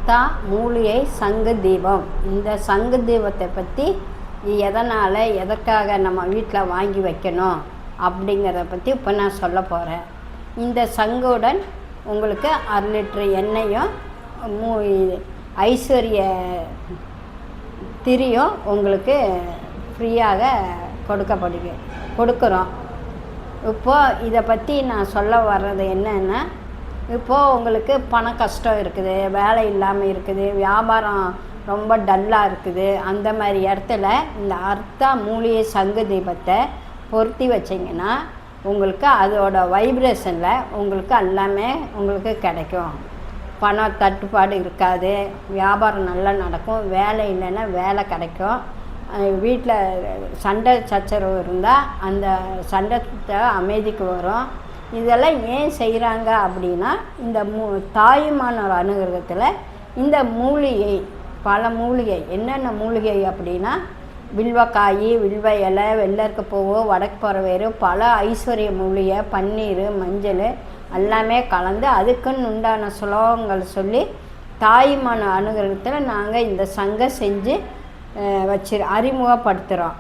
அர்த்தா மூலிகை சங்கு தீபம். இந்த சங்கு தீபத்தை பற்றி எதனால் எதற்காக நம்ம வீட்டில் வாங்கி வைக்கணும் அப்படிங்கிறத பற்றி இப்போ நான் சொல்ல போகிறேன். இந்த சங்குடன் உங்களுக்கு 1/2 லிட்டரு எண்ணெயும் ஐஸ்வர்ய திரியும் உங்களுக்கு ஃப்ரீயாக கொடுக்குறோம். இப்போது இதை பற்றி நான் சொல்ல வர்றது என்னென்னா, இப்போது உங்களுக்கு பண கஷ்டம் இருக்குது, வேலை இல்லாமல் இருக்குது, வியாபாரம் ரொம்ப டல்லாக இருக்குது. அந்த மாதிரி இடத்துல இந்த அர்த்தா மூலிகை சங்கு தீபத்தை பொருத்தி வச்சிங்கன்னா உங்களுக்கு அதோட வைப்ரேஷனில் உங்களுக்கு எல்லாமே உங்களுக்கு கிடைக்கும். பண தட்டுப்பாடு இருக்காது, வியாபாரம் நல்லா நடக்கும், வேலை இல்லைன்னா வேலை கிடைக்கும். வீட்டில் சண்டை சச்சரவு இருந்தால் அந்த சண்டை அமைதிக்கு வரும். இதெல்லாம் ஏன் செய்கிறாங்க அப்படின்னா, இந்த தாயுமானவர் அனுகிரகத்தில் இந்த மூலிகை பல மூலிகை என்னென்ன மூலிகை அப்படின்னா, வில்வக்காய், வில்வ இலை, வெள்ளருக்கு பூவு, வடக்கு பறவேறு, பல ஐஸ்வர்ய மூலிகை, பன்னீர், மஞ்சள் எல்லாமே கலந்து அதுக்குன்னு உண்டான சுலோகங்கள் சொல்லி தாயுமான அனுகிரகத்தில் நாங்கள் இந்த சங்கை செஞ்சு அறிமுகப்படுத்துகிறோம்.